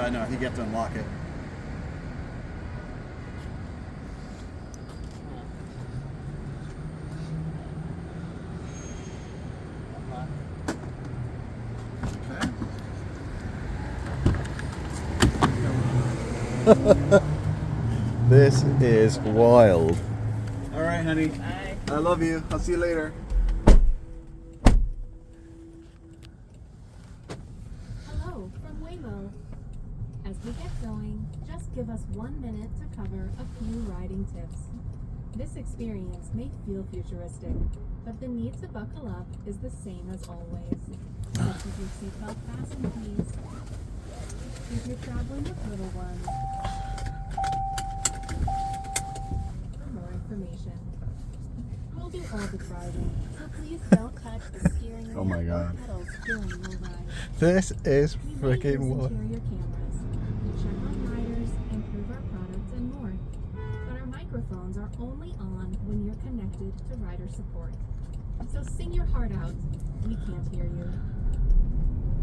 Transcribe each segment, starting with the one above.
No, I think you have to unlock it. This is wild. All right, honey. Bye. I love you. I'll see you later. Hello from WAYMO. As we get going, just give us 1 minute to cover a few riding tips. This experience may feel futuristic, but the need to buckle up is the same as always. So keep your seatbelt fastened, please. If you're traveling with little ones, for more information. We'll do all the driving, so please don't touch the steering wheel Oh my or God. pedals during your ride. This is We may use freaking wild. interior cameras, check on riders, improve our products, and more. But our microphones are only on when you're connected to rider support. So sing your heart out. We can't hear you.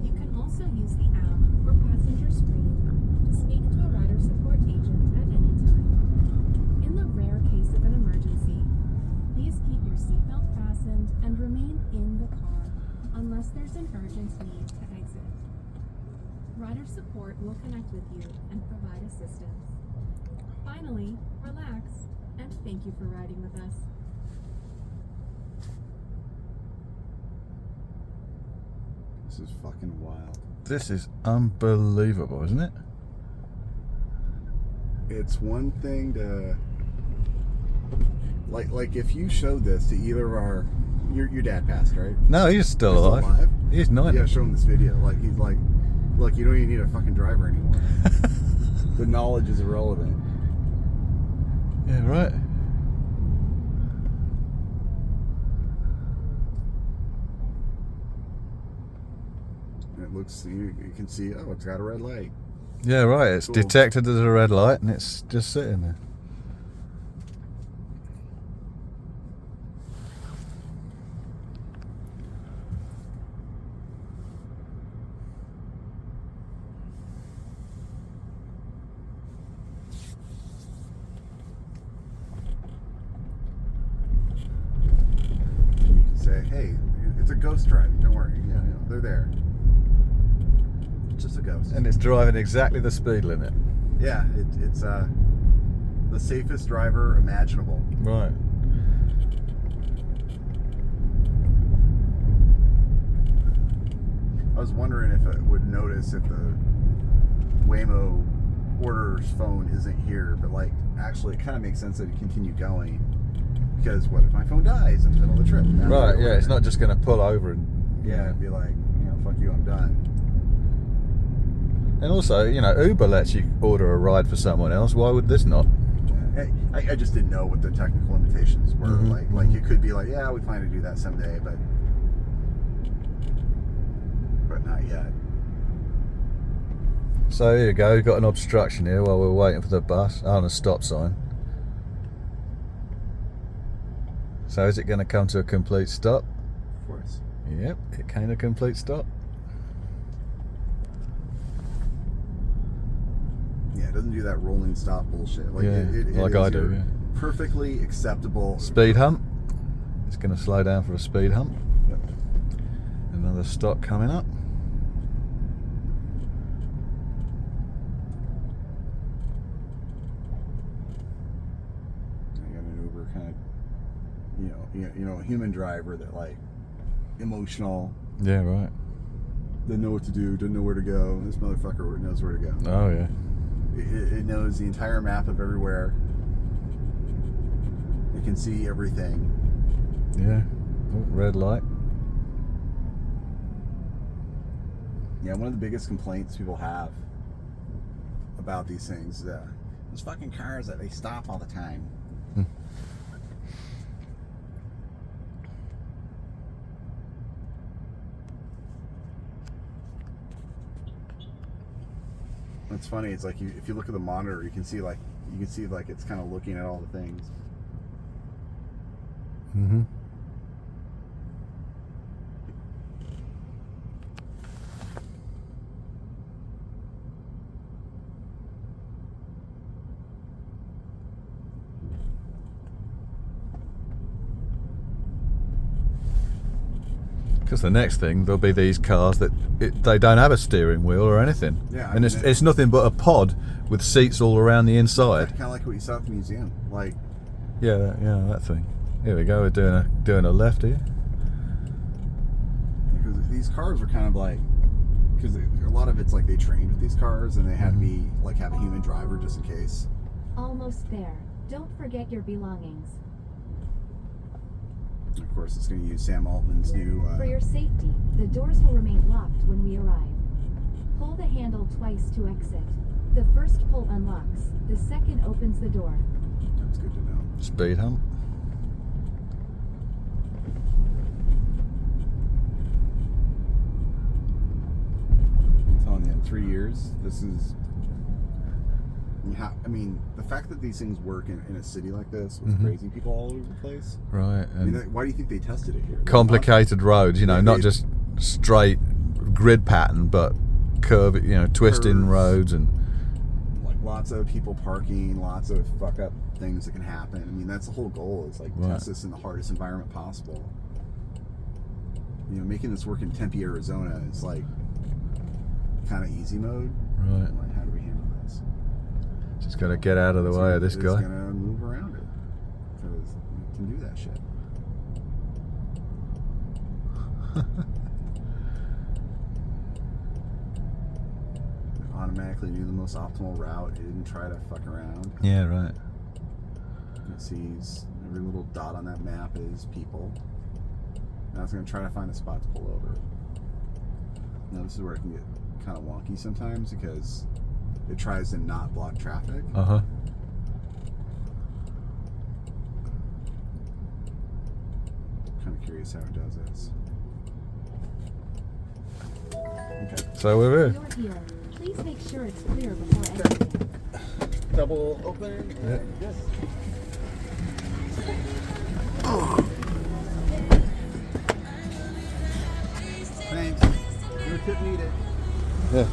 You can also use the app or passenger screen to speak to a rider support agent at any time. In the rare case of an emergency, please keep your seatbelt fastened and remain in the car unless there's an urgent need to exit. Rider support will connect with you and provide assistance. Finally, relax and thank you for riding with us. This is fucking wild. This is unbelievable, isn't it? It's one thing to like if you showed this to either of our your dad passed, right? No, he's still alive. He's 90. Yeah, show him this video. Like he's like, look, you don't even need a fucking driver anymore. The knowledge is irrelevant. Yeah, right. And it looks, you can see, oh, it's got a red light. Yeah, right. It's Cool. detected as a red light and it's just sitting there. And you can say, hey, it's a ghost driving. Don't worry, they're there. It's just a ghost. And it's driving exactly the speed limit. Yeah, it's the safest driver imaginable. Right. I was wondering if it would notice if the WAYMO order's phone isn't here, but like actually it kind of makes sense that it continue going, because what if my phone dies in the middle of the trip? Now Right, yeah, it's not just going to pull over and... Yeah, it'd be like, fuck you, I'm done. And also, Uber lets you order a ride for someone else. Why would this not? I just didn't know what the technical limitations were. Mm-hmm. Like it could be like, yeah, we plan to do that someday, but not yet. So here you go, we've got an obstruction here while we're waiting for the bus. Oh, and a stop sign. So is it going to come to a complete stop? Of course. Yep, it came to a complete stop. Yeah, it doesn't do that rolling stop bullshit. Like Yeah, it like is I do, your yeah. perfectly acceptable Speed hump. It's going to slow down for a speed hump. Yep. Another stop coming up. I got an Uber kind of, a human driver that like emotional, Yeah, right. doesn't know what to do, doesn't know where to go. This motherfucker knows where to go. Oh, yeah. It knows the entire map of everywhere. It can see everything. Yeah. Oh, red light. Yeah, one of the biggest complaints people have about these things is those fucking cars that they stop all the time. It's funny. It's like if you look at the monitor, you can see like it's kind of looking at all the things. Mm-hmm. Because the next thing, there'll be these cars that they don't have a steering wheel or anything. Yeah, I and mean, it's nothing but a pod with seats all around the inside. Kind of like what you saw at the museum. Like, Yeah, that thing. Here we go. We're doing a left here. because these cars were kind of like, because a lot of it's like they trained with these cars and they had to be like have a human driver just in case. Almost there. Don't forget your belongings. And of course, it's going to use Sam Altman's new. For your safety, the doors will remain locked when we arrive. Pull the handle twice to exit. The first pull unlocks. The second opens the door. That's good to know. Speed hump. I'm telling you, in 3 years, this is. I mean, the fact that these things work in a city like this with crazy people all over the place. Right. I mean, why do you think they tested it here? Complicated roads, you know, not just straight grid pattern, but curve, you know, twisting Curves. roads and. Like lots of people parking, lots of fuck up things that can happen. I mean, that's the whole goal is like test this in the hardest environment possible. You know, making this work in Tempe, Arizona is like kind of easy mode. Right. Like, how do we handle this? Just got to get out of the way of this guy. It's gonna move around it because it can do that shit. It automatically knew the most optimal route. It didn't try to fuck around. Yeah, right. It sees every little dot on that map is people. Now it's gonna try to find a spot to pull over. Now this is where it can get kind of wonky sometimes because it tries to not block traffic. Uh-huh. Kind of curious how it does this. Okay. So we're here. You're here. Please make sure it's clear before exiting. Double open. Yeah. Yes. Thanks. Your tip needed. Yeah.